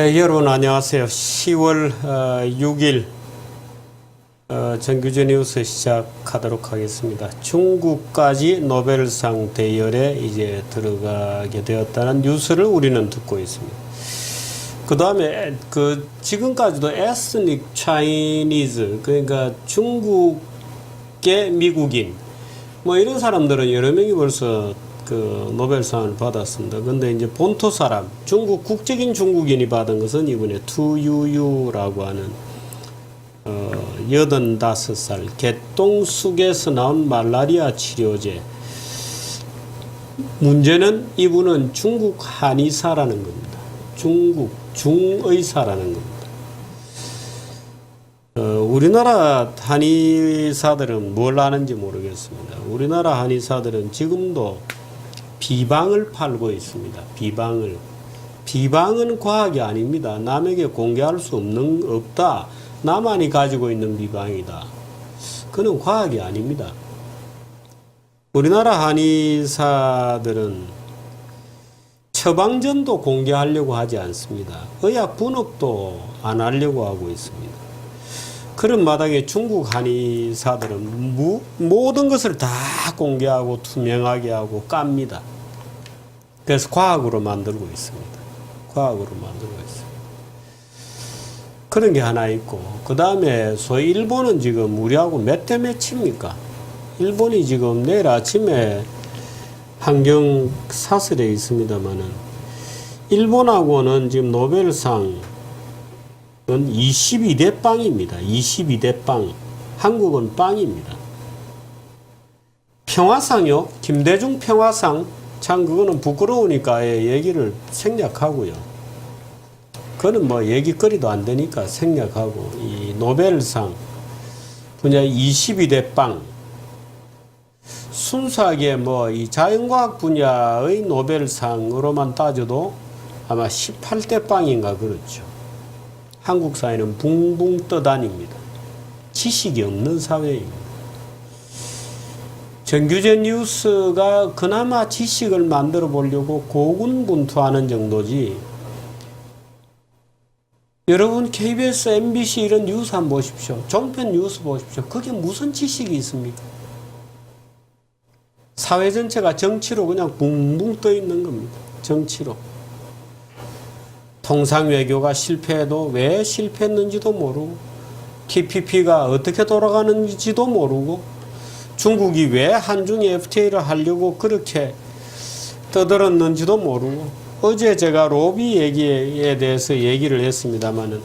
네, 여러분 안녕하세요. 10월 6일 정규제 뉴스 시작하도록 하겠습니다. 중국까지 노벨상 대열에 이제 들어가게 되었다는 뉴스를 우리는 듣고 있습니다. 그 다음에 지금까지도 에스닉 차이니즈, 그러니까 중국계 미국인 뭐 이런 사람들은 여러 명이 벌써 노벨상을 받았습니다. 근데 이제 본토 사람, 국적인 중국인이 받은 것은 이번에 투유유라고 하는 85살 개똥쑥에서 나온 말라리아 치료제. 문제는 이분은 중국 한의사라는 겁니다. 중의사라는 겁니다. 우리나라 한의사들은 뭘 아는지 모르겠습니다. 우리나라 한의사들은 지금도 비방을 팔고 있습니다. 비방은 과학이 아닙니다. 남에게 공개할 수 없다. 나만이 가지고 있는 비방이다. 그는 과학이 아닙니다. 우리나라 한의사들은 처방전도 공개하려고 하지 않습니다. 의학 분업도 안 하려고 하고 있습니다. 그런 마당에 중국 한의사들은 모든 것을 다 공개하고 투명하게 하고 깝니다. 그래서 과학으로 만들고 있습니다. 그런 게 하나 있고, 그 다음에 소위 일본은 지금 우리하고 몇 대 몇입니까? 일본이 지금 내일 아침에 환경 사설에 있습니다만은, 일본하고는 지금 노벨상 22대 빵입니다. 22대 빵. 한국은 빵입니다. 평화상요? 김대중 평화상? 참 그거는 부끄러우니까 얘기를 생략하고요. 그거는 뭐 얘기거리도 안 되니까 생략하고, 이 노벨상 분야 22대 빵. 순수하게 뭐 이 자연과학 분야의 노벨상으로만 따져도 아마 18대 빵인가 그렇죠. 한국 사회는 붕붕 떠다닙니다. 지식이 없는 사회입니다. 정규제 뉴스가 그나마 지식을 만들어 보려고 고군분투하는 정도지. 여러분 KBS, MBC 이런 뉴스 한번 보십시오. 종편 뉴스 보십시오. 그게 무슨 지식이 있습니까? 사회 전체가 정치로 그냥 붕붕 떠 있는 겁니다. 정치로. 통상외교가 실패해도 왜 실패했는지도 모르고, TPP가 어떻게 돌아가는지도 모르고, 중국이 왜 한중 FTA를 하려고 그렇게 떠들었는지도 모르고, 어제 제가 로비 얘기에 대해서 얘기를 했습니다마는,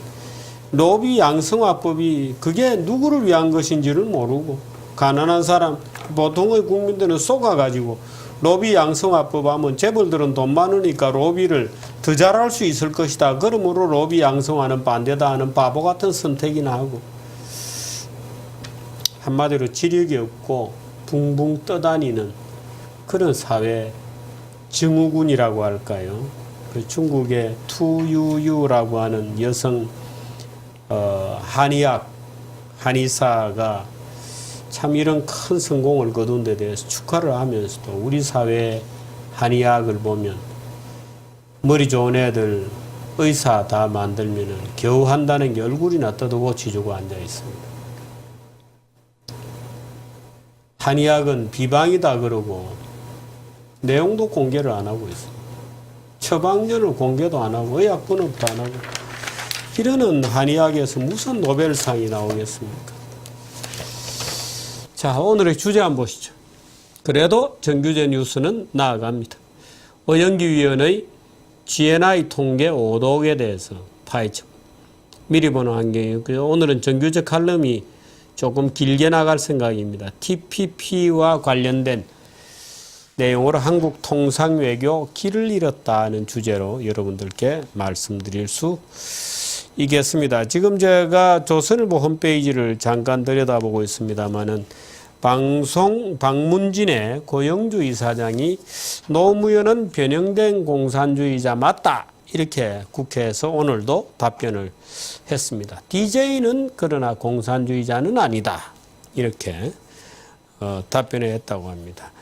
로비 양성화법이 그게 누구를 위한 것인지를 모르고, 가난한 사람, 보통의 국민들은 속아가지고, 로비 양성화법 하면 재벌들은 돈 많으니까 로비를 더 잘할 수 있을 것이다. 그러므로 로비 양성화는 반대다 하는 바보 같은 선택이나 하고, 한마디로 지력이 없고 붕붕 떠다니는 그런 사회 증후군이라고 할까요? 그 중국의 투유유라고 하는 여성 한의사가 참 이런 큰 성공을 거둔 데 대해서 축하를 하면서도, 우리 사회 한의학을 보면 머리 좋은 애들 의사 다 만들면은 겨우 한다는 게 얼굴이나 뜯어고치주고 앉아 있습니다. 한의학은 비방이다 그러고 내용도 공개를 안 하고 있습니다. 처방전을 공개도 안 하고 의학 분업도 안 하고, 이러는 한의학에서 무슨 노벨상이 나오겠습니까? 자, 오늘의 주제 한번 보시죠. 그래도 정규제 뉴스는 나아갑니다. 오영기 위원의 GNI 통계 오독에 대해서 파헤쳐 미리 보는 환경이고요. 오늘은 정규제 칼럼이 조금 길게 나갈 생각입니다. TPP와 관련된 내용으로 한국 통상외교 길을 잃었다는 주제로 여러분들께 말씀드릴 수 있겠습니다. 지금 제가 조선일보 홈페이지를 잠깐 들여다보고 있습니다만은, 박문진의 고영주 이사장이 노무현은 변형된 공산주의자 맞다, 이렇게 국회에서 오늘도 답변을 했습니다. DJ는 그러나 공산주의자는 아니다, 이렇게 답변을 했다고 합니다.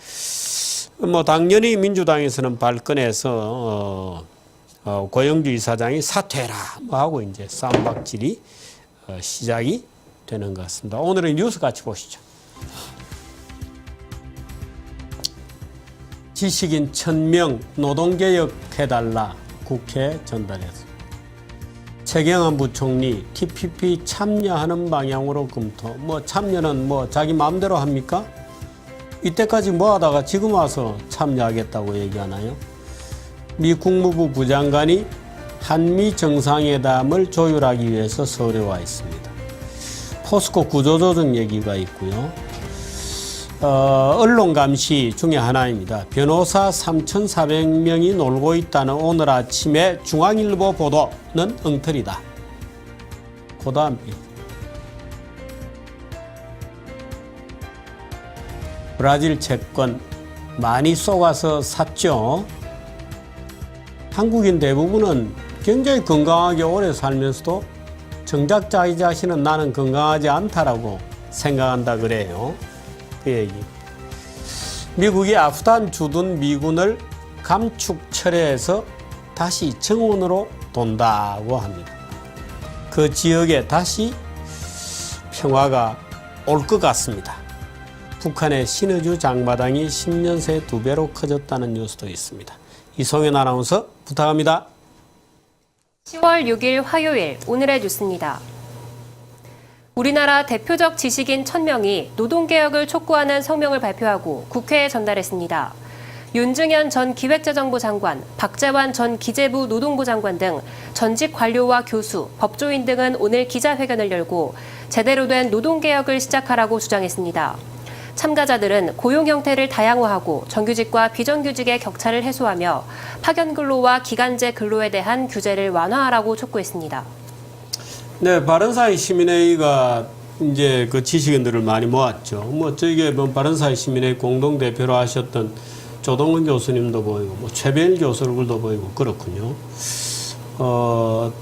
뭐 당연히 민주당에서는 발끈해서 고영주 이사장이 사퇴해라 뭐 하고 이제 쌈박질이 시작이 되는 것 같습니다. 오늘의 뉴스 같이 보시죠. 지식인 1000명 노동개혁 해달라 국회에 전달했습니다. 최경환 부총리 TPP 참여하는 방향으로 검토. 뭐 참여는 뭐 자기 마음대로 합니까? 이때까지 뭐 하다가 지금 와서 참여하겠다고 얘기하나요? 미 국무부 부장관이 한미 정상회담을 조율하기 위해서 서울에 와 있습니다. 포스코 구조조정 얘기가 있고요. 언론 감시 중에 하나입니다. 변호사 3,400명이 놀고 있다는 오늘 아침에 중앙일보 보도는 엉터리다. 그 다음 브라질 채권 많이 쏘가서 샀죠. 한국인 대부분은 굉장히 건강하게 오래 살면서도 정작 자기 자신은 나는 건강하지 않다라고 생각한다 그래요. 그 얘기. 미국이 아프간 주둔 미군을 감축 철회해서 다시 정원으로 돈다고 합니다. 그 지역에 다시 평화가 올 것 같습니다. 북한의 신의주 장마당이 10년 새 2배로 커졌다는 뉴스도 있습니다. 이송현 아나운서 부탁합니다. 10월 6일 화요일 오늘의 뉴스입니다. 우리나라 대표적 지식인 1000명이 노동개혁을 촉구하는 성명을 발표하고 국회에 전달했습니다. 윤증현 전 기획재정부 장관, 박재환 전 기재부 노동부 장관 등 전직 관료와 교수, 법조인 등은 오늘 기자회견을 열고 제대로 된 노동개혁을 시작하라고 주장했습니다. 참가자들은 고용 형태를 다양화하고 정규직과 비정규직의 격차를 해소하며 파견 근로와 기간제 근로에 대한 규제를 완화하라고 촉구했습니다. 네, 바른사회 시민회의가 이제 그 지식인들을 많이 모았죠. 뭐 저게 바른사회 시민회의 공동 대표로 하셨던 조동근 교수님도 보이고, 뭐 최배일 교수 얼굴도 보이고 그렇군요.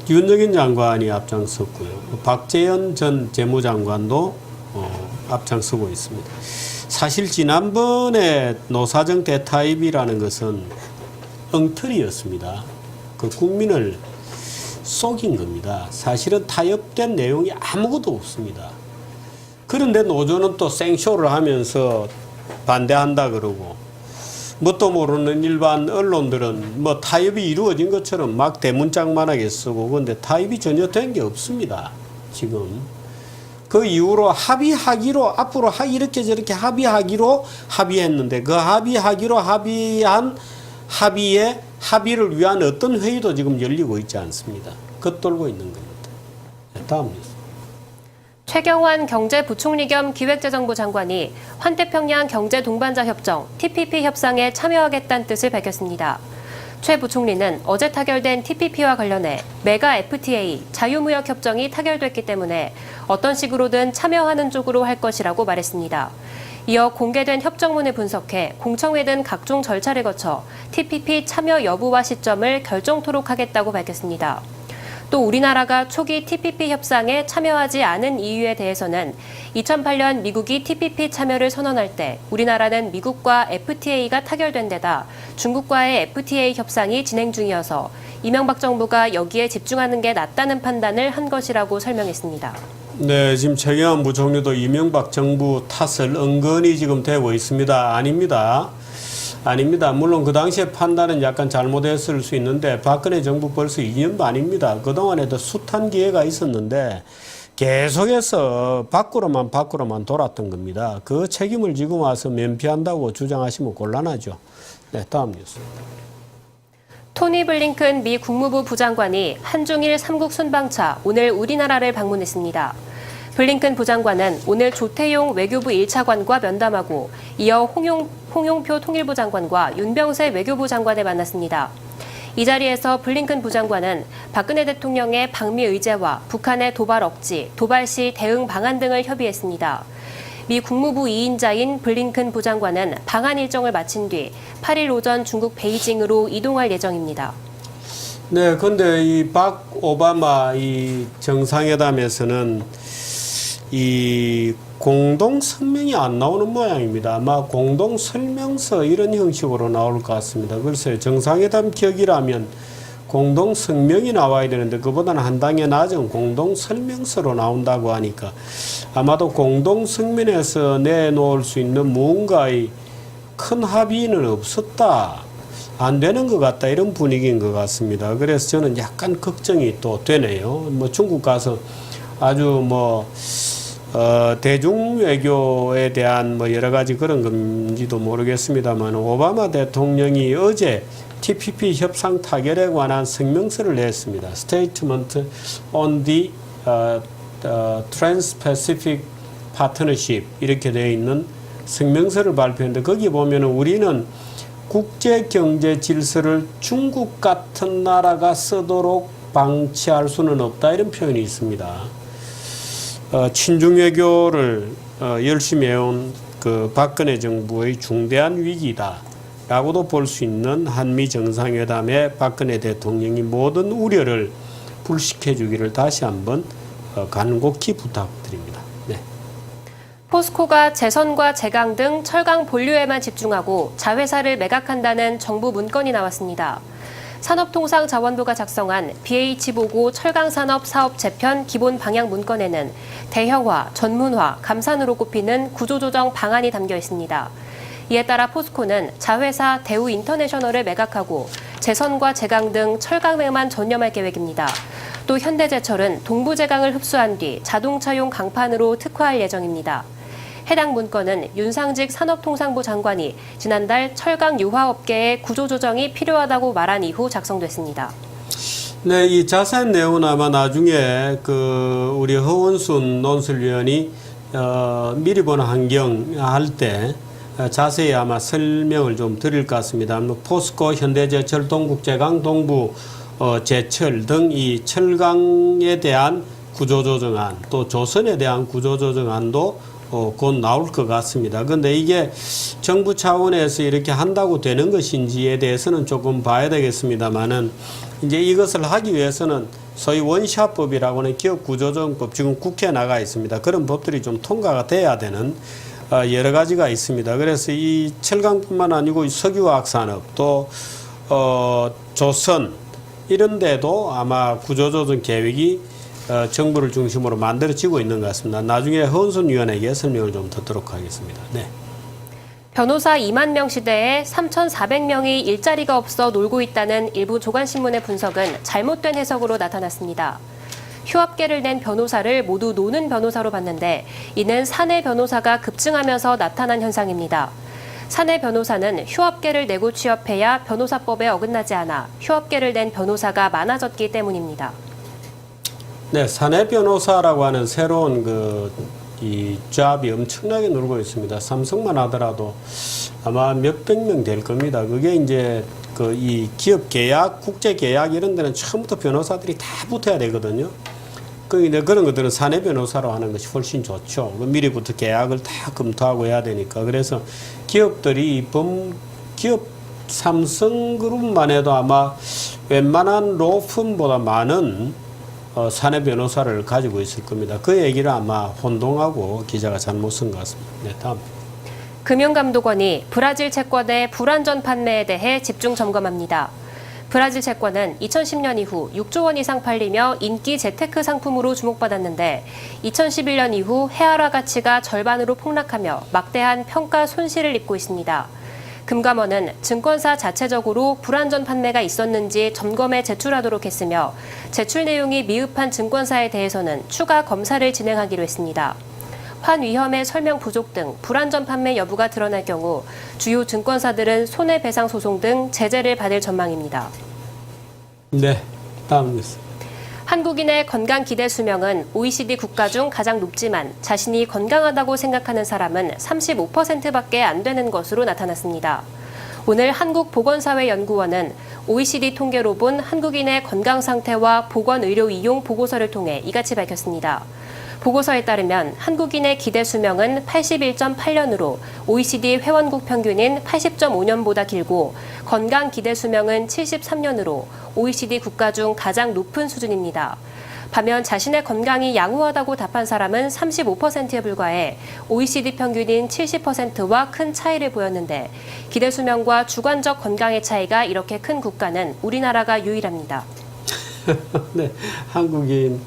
윤석열 장관이 앞장섰고요. 박재현 전 재무장관도 앞장서고 있습니다. 사실 지난번에 노사정 대타입이라는 것은 엉터리였습니다. 그 국민을 속인 겁니다. 사실은 타협된 내용이 아무것도 없습니다. 그런데 노조는 또 생쇼를 하면서 반대한다 그러고, 뭣도 모르는 일반 언론들은 뭐 타협이 이루어진 것처럼 막 대문짝만하게 쓰고, 그런데 타협이 전혀 된 게 없습니다. 지금. 그 이후로 합의하기로 앞으로 이렇게 저렇게 합의하기로 합의했는데, 그 합의하기로 합의한 합의를 위한 어떤 회의도 지금 열리고 있지 않습니다. 겉돌고 있는 겁니다. 네, 다음 뉴스. 최경환 경제부총리 겸 기획재정부 장관이 환태평양 경제동반자협정 TPP 협상에 참여하겠다는 뜻을 밝혔습니다. 최 부총리는 어제 타결된 TPP와 관련해 메가 FTA 자유무역 협정이 타결됐기 때문에 어떤 식으로든 참여하는 쪽으로 할 것이라고 말했습니다. 이어 공개된 협정문을 분석해 공청회 등 각종 절차를 거쳐 TPP 참여 여부와 시점을 결정토록 하겠다고 밝혔습니다. 또 우리나라가 초기 TPP 협상에 참여하지 않은 이유에 대해서는 2008년 미국이 TPP 참여를 선언할 때 우리나라는 미국과 FTA가 타결된 데다 중국과의 FTA 협상이 진행 중이어서 이명박 정부가 여기에 집중하는 게 낫다는 판단을 한 것이라고 설명했습니다. 네, 지금 최경환 부총리도 이명박 정부 탓을 은근히 지금 대고 있습니다. 아닙니다. 물론 그 당시에 판단은 약간 잘못했을 수 있는데 박근혜 정부 벌써 2년 반입니다. 그동안에도 숱한 기회가 있었는데 계속해서 밖으로만 돌았던 겁니다. 그 책임을 지금 와서 면피한다고 주장하시면 곤란하죠. 네, 다음 뉴스. 토니 블링컨 미 국무부 부장관이 한중일 3국 순방차 오늘 우리나라를 방문했습니다. 블링컨 부장관은 오늘 조태용 외교부 1차관과 면담하고 이어 홍용표 통일부 장관과 윤병세 외교부 장관을 만났습니다. 이 자리에서 블링컨 부장관은 박근혜 대통령의 방미 의제와 북한의 도발 억지, 도발 시 대응 방안 등을 협의했습니다. 미 국무부 2인자인 블링컨 부장관은 방한 일정을 마친 뒤 8일 오전 중국 베이징으로 이동할 예정입니다. 네, 근데 이 박 오바마 이 정상회담에서는 이 공동 성명이 안 나오는 모양입니다. 아마 공동 설명서 이런 형식으로 나올 것 같습니다. 글쎄요, 정상회담 격이라면 공동 성명이 나와야 되는데 그보다는 한 단계 낮은 공동 설명서로 나온다고 하니까 아마도 공동 성명에서 내놓을 수 있는 무언가의 큰 합의는 없었다. 안 되는 것 같다. 이런 분위기인 것 같습니다. 그래서 저는 약간 걱정이 또 되네요. 뭐 중국 가서 아주 대중 외교에 대한 여러 가지 그런 건지도 모르겠습니다만 오바마 대통령이 어제 TPP 협상 타결에 관한 성명서를 냈습니다. Statement on the Trans-Pacific Partnership 이렇게 되어 있는 성명서를 발표했는데 거기 보면은 우리는 국제 경제 질서를 중국 같은 나라가 쓰도록 방치할 수는 없다 이런 표현이 있습니다. 친중 외교를 열심히 해온 그 박근혜 정부의 중대한 위기다라고도 볼 수 있는 한미 정상회담에 박근혜 대통령이 모든 우려를 불식해 주기를 다시 한번 간곡히 부탁드립니다. 네. 포스코가 재선과 제강 등 철강 본류에만 집중하고 자회사를 매각한다는 정부 문건이 나왔습니다. 산업통상자원부가 작성한 BH보고 철강산업 사업 재편 기본 방향 문건에는 대형화, 전문화, 감산으로 꼽히는 구조조정 방안이 담겨 있습니다. 이에 따라 포스코는 자회사 대우인터내셔널을 매각하고 재선과 제강 등 철강에만 전념할 계획입니다. 또 현대제철은 동부제강을 흡수한 뒤 자동차용 강판으로 특화할 예정입니다. 해당 문건은 윤상직 산업통상부 장관이 지난달 철강 유화업계의 구조조정이 필요하다고 말한 이후 작성됐습니다. 네, 이 자세한 내용은 아마 나중에 우리 허원순 논술위원이 미리 보는 환경 할 때 자세히 아마 설명을 좀 드릴 것 같습니다. 포스코, 현대제철, 동국제강, 동부제철 등 이 철강에 대한 구조조정안, 또 조선에 대한 구조조정안도 곧 나올 것 같습니다. 그런데 이게 정부 차원에서 이렇게 한다고 되는 것인지에 대해서는 조금 봐야 되겠습니다만은 이제 이것을 하기 위해서는 소위 원샷법이라고 하는 기업구조조정법 지금 국회에 나가 있습니다. 그런 법들이 좀 통과가 돼야 되는 여러 가지가 있습니다. 그래서 이 철강뿐만 아니고 석유화학산업 또 조선 이런 데도 아마 구조조정 계획이 정부를 중심으로 만들어지고 있는 것 같습니다. 나중에 허은순 위원에게 설명을 좀 듣도록 하겠습니다. 네. 변호사 2만 명 시대에 3,400명이 일자리가 없어 놀고 있다는 일부 조간신문의 분석은 잘못된 해석으로 나타났습니다. 휴업계를 낸 변호사를 모두 노는 변호사로 봤는데 이는 사내 변호사가 급증하면서 나타난 현상입니다. 사내 변호사는 휴업계를 내고 취업해야 변호사법에 어긋나지 않아 휴업계를 낸 변호사가 많아졌기 때문입니다. 네, 사내 변호사라고 하는 새로운 이 잡이 엄청나게 늘고 있습니다. 삼성만 하더라도 아마 몇백 명 될 겁니다. 그게 이제 이 기업 계약, 국제 계약 이런 데는 처음부터 변호사들이 다 붙어야 되거든요. 그런 것들은 사내 변호사로 하는 것이 훨씬 좋죠. 미리부터 계약을 다 검토하고 해야 되니까. 그래서 기업들이 기업 삼성그룹만 해도 아마 웬만한 로펌보다 많은 사내 변호사를 가지고 있을 겁니다. 그 얘기를 아마 혼동하고 기자가 잘못 쓴 것 같습니다. 네, 다음. 금융감독원이 브라질 채권의 불안전 판매에 대해 집중 점검합니다. 브라질 채권은 2010년 이후 6조 원 이상 팔리며 인기 재테크 상품으로 주목받았는데 2011년 이후 헤아라 가치가 절반으로 폭락하며 막대한 평가 손실을 입고 있습니다. 금감원은 증권사 자체적으로 불안전 판매가 있었는지 점검에 제출하도록 했으며 제출 내용이 미흡한 증권사에 대해서는 추가 검사를 진행하기로 했습니다. 환위험의 설명 부족 등 불안전 판매 여부가 드러날 경우 주요 증권사들은 손해배상 소송 등 제재를 받을 전망입니다. 네, 다음 뉴스. 한국인의 건강 기대 수명은 OECD 국가 중 가장 높지만 자신이 건강하다고 생각하는 사람은 35%밖에 안 되는 것으로 나타났습니다. 오늘 한국보건사회연구원은 OECD 통계로 본 한국인의 건강 상태와 보건의료 이용 보고서를 통해 이같이 밝혔습니다. 보고서에 따르면 한국인의 기대 수명은 81.8년으로 OECD 회원국 평균인 80.5년보다 길고 건강 기대 수명은 73년으로 OECD 국가 중 가장 높은 수준입니다. 반면 자신의 건강이 양호하다고 답한 사람은 35%에 불과해 OECD 평균인 70%와 큰 차이를 보였는데 기대 수명과 주관적 건강의 차이가 이렇게 큰 국가는 우리나라가 유일합니다. 네, 한국인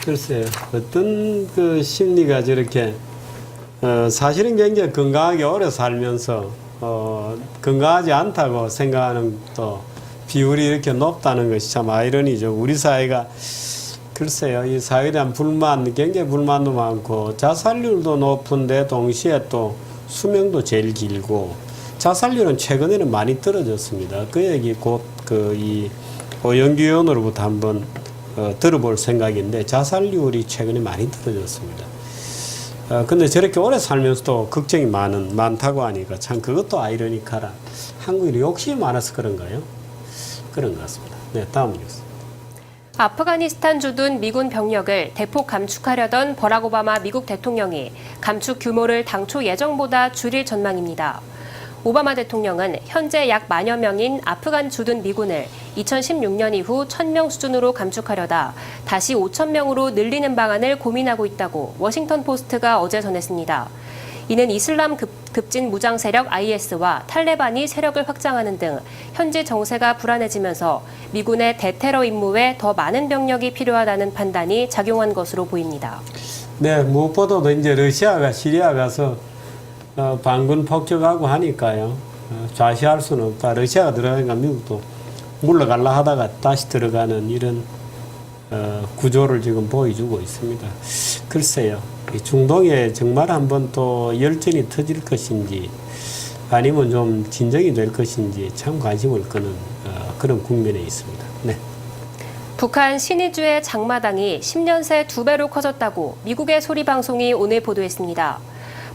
글쎄요. 어떤 그 심리가 저렇게 사실은 굉장히 건강하게 오래 살면서 건강하지 않다고 생각하는 또 비율이 이렇게 높다는 것이 참 아이러니죠. 우리 사회가 글쎄요, 이 사회에 대한 불만, 굉장히 불만도 많고 자살률도 높은데 동시에 또 수명도 제일 길고 자살률은 최근에는 많이 떨어졌습니다. 그 얘기 곧 이 오영규 의원으로부터 한번 들어볼 생각인데 자살률이 최근에 많이 떨어졌습니다. 근데 저렇게 오래 살면서도 걱정이 많다고 하니까 참 그것도 아이러니컬한 한국인이 욕심이 많아서 그런가요? 그런 것 같습니다. 네, 다음 뉴스. 아프가니스탄 주둔 미군 병력을 대폭 감축하려던 버락 오바마 미국 대통령이 감축 규모를 당초 예정보다 줄일 전망입니다. 오바마 대통령은 현재 약 10,000여 명인 아프간 주둔 미군을 2016년 이후 1,000명 수준으로 감축하려다 다시 5,000명으로 늘리는 방안을 고민하고 있다고 워싱턴 포스트가 어제 전했습니다. 이는 이슬람 급진 무장 세력 IS와 탈레반이 세력을 확장하는 등 현지 정세가 불안해지면서 미군의 대테러 임무에 더 많은 병력이 필요하다는 판단이 작용한 것으로 보입니다. 네, 무엇보다도 이제 러시아가 시리아 가서 반군 폭격하고 하니까요. 좌시할 수는 없다. 러시아가 들어가니까 미국도 물러갈라 하다가 다시 들어가는 이런 구조를 지금 보여주고 있습니다. 글쎄요. 중동에 정말 한번 또 열전이 터질 것인지 아니면 좀 진정이 될 것인지 참 관심을 끄는 그런 국면에 있습니다. 네. 북한 신의주의 장마당이 10년 새 2배로 커졌다고 미국의 소리방송이 오늘 보도했습니다.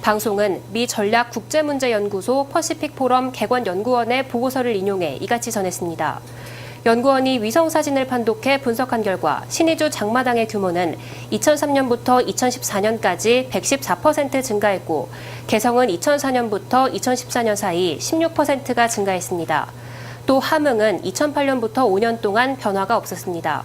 방송은 미 전략국제문제연구소 퍼시픽포럼 객원연구원의 보고서를 인용해 이같이 전했습니다. 연구원이 위성사진을 판독해 분석한 결과 신의주 장마당의 규모는 2003년부터 2014년까지 114% 증가했고 개성은 2004년부터 2014년 사이 16%가 증가했습니다. 또 함흥은 2008년부터 5년 동안 변화가 없었습니다.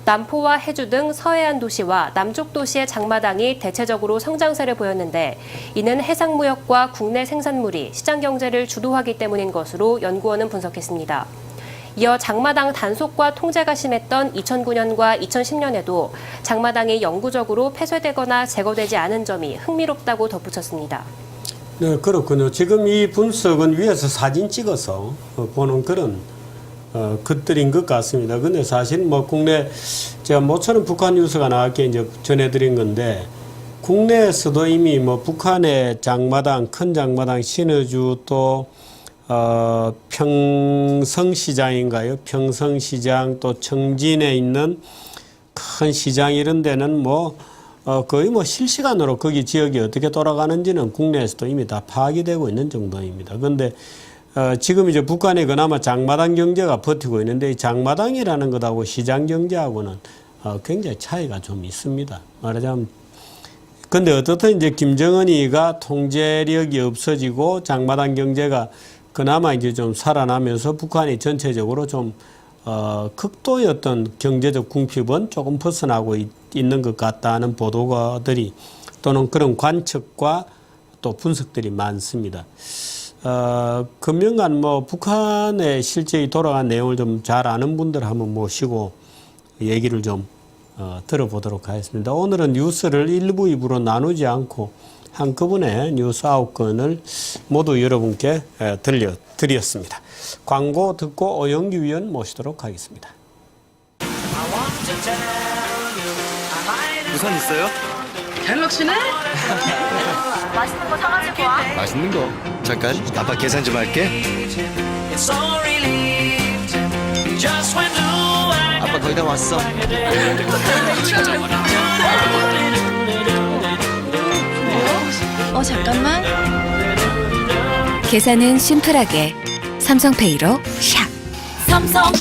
남포와 해주 등 서해안 도시와 남쪽 도시의 장마당이 대체적으로 성장세를 보였는데 이는 해상무역과 국내 생산물이 시장 경제를 주도하기 때문인 것으로 연구원은 분석했습니다. 이어 장마당 단속과 통제가 심했던 2009년과 2010년에도 장마당이 영구적으로 폐쇄되거나 제거되지 않은 점이 흥미롭다고 덧붙였습니다. 네, 그렇군요. 지금 이 분석은 위에서 사진 찍어서 보는 그런 것들인 것 같습니다. 근데 사실 뭐 국내 제가 모처럼 북한 뉴스가 나왔게 이제 전해드린 건데 국내에서도 이미 뭐 북한의 장마당, 큰 장마당, 신의주 또 평성시장인가요? 평성시장 또 청진에 있는 큰 시장 이런 데는 뭐 거의 뭐 실시간으로 거기 지역이 어떻게 돌아가는지는 국내에서도 이미 다 파악이 되고 있는 정도입니다. 그런데 지금 이제 북한이 그나마 장마당 경제가 버티고 있는데 이 장마당이라는 것하고 시장 경제하고는 굉장히 차이가 좀 있습니다. 말하자면 근데 어떻든 이제 김정은이가 통제력이 없어지고 장마당 경제가 그나마 이제 좀 살아나면서 북한이 전체적으로 좀 극도의 어떤 경제적 궁핍은 조금 벗어나고 있는 것 같다는 보도들이 또는 그런 관측과 또 분석들이 많습니다. 금년간 뭐 북한의 실제 돌아간 내용을 좀 잘 아는 분들 한번 모시고 얘기를 좀 들어보도록 하겠습니다. 오늘은 뉴스를 1부, 2부로 나누지 않고 한꺼번에 뉴스 9건을 모두 여러분께 들려드렸습니다. 광고 듣고 오영규 위원 모시도록 하겠습니다. 우산 있어요? 갤럭시네? 맛있는 거 사가지고 와. 맛있는 거. 잠깐, 아빠 계산 좀 할게. 아빠 거의 다 왔어. 잠깐만. 계산은 심플하게 삼성페이로 샥. 삼성